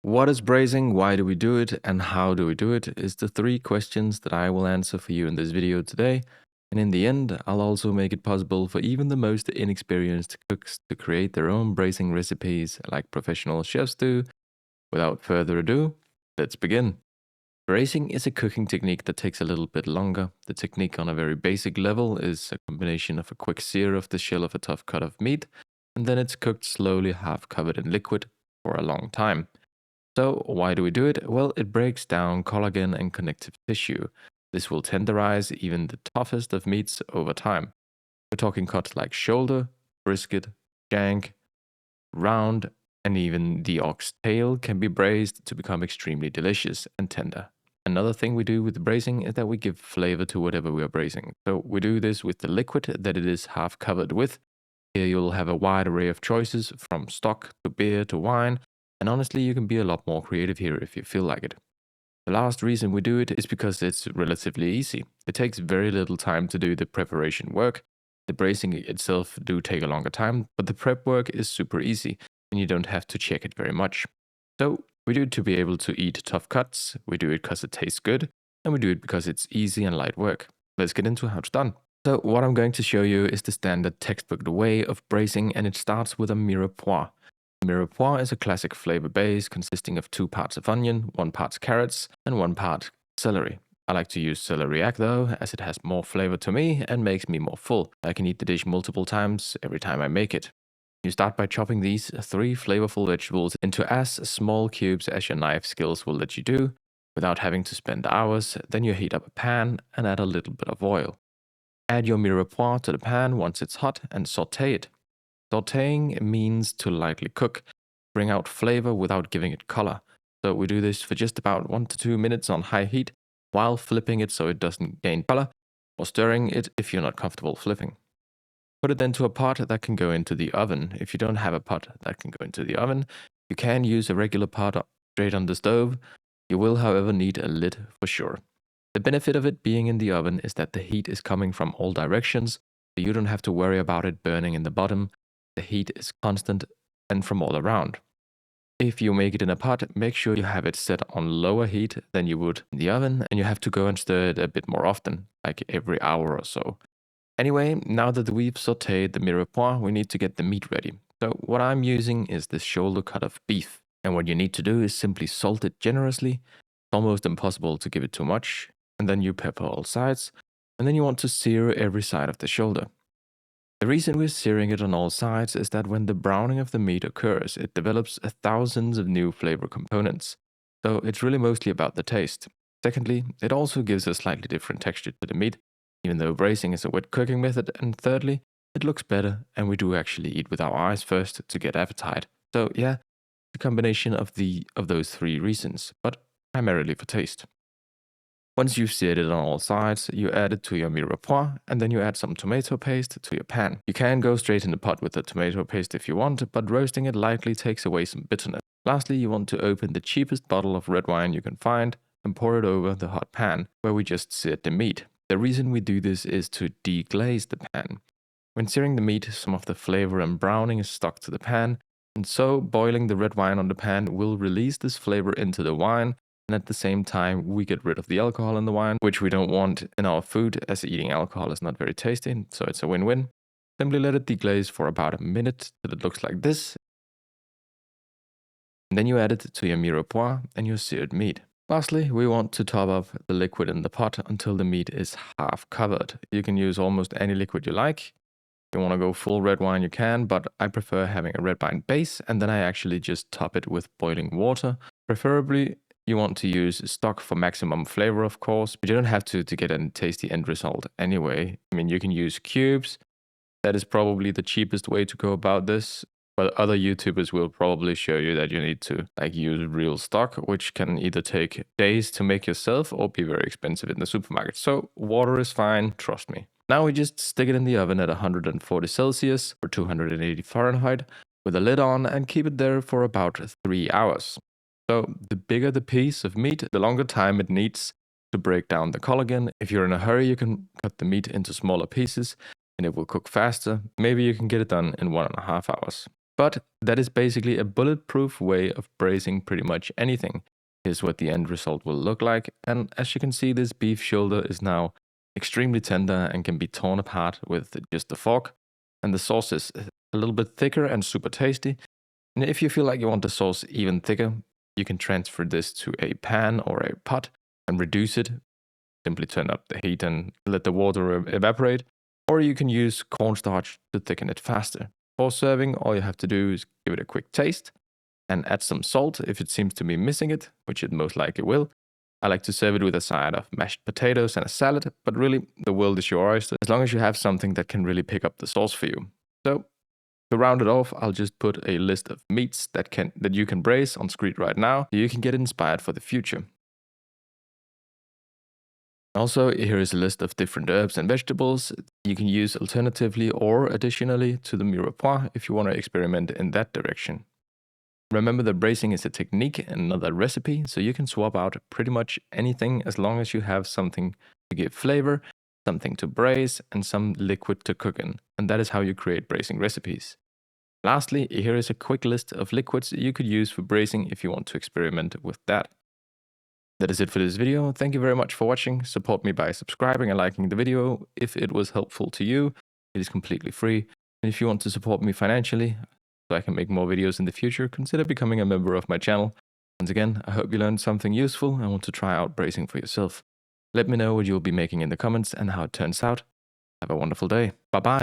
What is braising, why do we do it, and how do we do it is the three questions that I will answer for you in this video today. And in the end, I'll also make it possible for even the most inexperienced cooks to create their own braising recipes like professional chefs do. Without further ado, let's begin. Braising is a cooking technique that takes a little bit longer. The technique on a very basic level is a combination of a quick sear of the shell of a tough cut of meat, and then it's cooked slowly, half covered in liquid, for a long time. So why do we do it? Well, it breaks down collagen and connective tissue. This will tenderize even the toughest of meats over time. We're talking cuts like shoulder, brisket, shank, round, and even the ox tail can be braised to become extremely delicious and tender. Another thing we do with the braising is that we give flavor to whatever we are braising. So we do this with the liquid that it is half covered with. Here you'll have a wide array of choices from stock to beer to wine, and honestly you can be a lot more creative here if you feel like it. The last reason we do it is because it's relatively easy. It takes very little time to do the preparation work. The braising itself do take a longer time, but the prep work is super easy and you don't have to check it very much. So we do it to be able to eat tough cuts, we do it because it tastes good, and we do it because it's easy and light work. Let's get into how it's done. So what I'm going to show you is the standard textbook way of braising, and it starts with a mirepoix. Mirepoix is a classic flavor base consisting of 2 parts of onion, 1 part carrots, and 1 part celery. I like to use celeriac though, as it has more flavor to me and makes me more full. I can eat the dish multiple times every time I make it. You start by chopping these 3 flavorful vegetables into as small cubes as your knife skills will let you do, without having to spend hours. Then you heat up a pan and add a little bit of oil. Add your mirepoix to the pan once it's hot and sauté it. Sautéing means to lightly cook, bring out flavor without giving it color. So we do this for just about 1 to 2 minutes on high heat, while flipping it so it doesn't gain color, or stirring it if you're not comfortable flipping. Put it then to a pot that can go into the oven. If you don't have a pot that can go into the oven, you can use a regular pot straight on the stove. You will, however, need a lid for sure. The benefit of it being in the oven is that the heat is coming from all directions, so you don't have to worry about it burning in the bottom. The heat is constant and from all around. If you make it in a pot, make sure you have it set on lower heat than you would in the oven, and you have to go and stir it a bit more often, like every hour or so. Anyway, now that we've sauteed the mirepoix, we need to get the meat ready. So what I'm using is this shoulder cut of beef, and what you need to do is simply salt it generously. It's almost impossible to give it too much, and then you pepper all sides, and then you want to sear every side of the shoulder. The reason we're searing it on all sides is that when the browning of the meat occurs, it develops thousands of new flavor components. So it's really mostly about the taste. Secondly, it also gives a slightly different texture to the meat, even though braising is a wet cooking method. And thirdly, it looks better, and we do actually eat with our eyes first to get appetite. So yeah, a combination of those 3 reasons, but primarily for taste. Once you've seared it on all sides, you add it to your mirepoix, and then you add some tomato paste to your pan. You can go straight in the pot with the tomato paste if you want, but roasting it lightly takes away some bitterness. Lastly, you want to open the cheapest bottle of red wine you can find and pour it over the hot pan where we just seared the meat. The reason we do this is to deglaze the pan. When searing the meat, some of the flavor and browning is stuck to the pan, and so boiling the red wine on the pan will release this flavor into the wine, and at the same time we get rid of the alcohol in the wine, which we don't want in our food, as eating alcohol is not very tasty, so it's a win-win. Simply let it deglaze for about a minute till it looks like this, and then you add it to your mirepoix and your seared meat. Lastly, we want to top up the liquid in the pot until the meat is half covered. You can use almost any liquid you like. If you want to go full red wine, you can, but I prefer having a red wine base, and then I actually just top it with boiling water. Preferably, you want to use stock for maximum flavor, of course, but you don't have to get a tasty end result anyway. I mean, you can use cubes. That is probably the cheapest way to go about this. But other YouTubers will probably show you that you need to use real stock, which can either take days to make yourself or be very expensive in the supermarket. So water is fine, trust me. Now we just stick it in the oven at 140 Celsius or 280 Fahrenheit with a lid on and keep it there for about 3 hours. So the bigger the piece of meat, the longer time it needs to break down the collagen. If you're in a hurry, you can cut the meat into smaller pieces and it will cook faster. Maybe you can get it done in 1.5 hours. But that is basically a bulletproof way of braising pretty much anything. Here's what the end result will look like, and as you can see, this beef shoulder is now extremely tender and can be torn apart with just a fork, and the sauce is a little bit thicker and super tasty. And if you feel like you want the sauce even thicker, you can transfer this to a pan or a pot and reduce it. Simply turn up the heat and let the water evaporate, or you can use cornstarch to thicken it faster. For serving, all you have to do is give it a quick taste and add some salt if it seems to be missing it, which it most likely will. I like to serve it with a side of mashed potatoes and a salad, but really, the world is your oyster as long as you have something that can really pick up the sauce for you. So, to round it off, I'll just put a list of meats that you can braise on screen right now so you can get inspired for the future. Also, here is a list of different herbs and vegetables you can use alternatively or additionally to the mirepoix if you want to experiment in that direction. Remember that braising is a technique and not a recipe, so you can swap out pretty much anything as long as you have something to give flavor, something to braise, and some liquid to cook in. And that is how you create braising recipes. Lastly, here is a quick list of liquids you could use for braising if you want to experiment with that. That is it for this video. Thank you very much for watching. Support me by subscribing and liking the video if it was helpful to you. It is completely free. And if you want to support me financially so I can make more videos in the future, consider becoming a member of my channel. Once again, I hope you learned something useful and want to try out braising for yourself. Let me know what you'll be making in the comments and how it turns out. Have a wonderful day. Bye bye.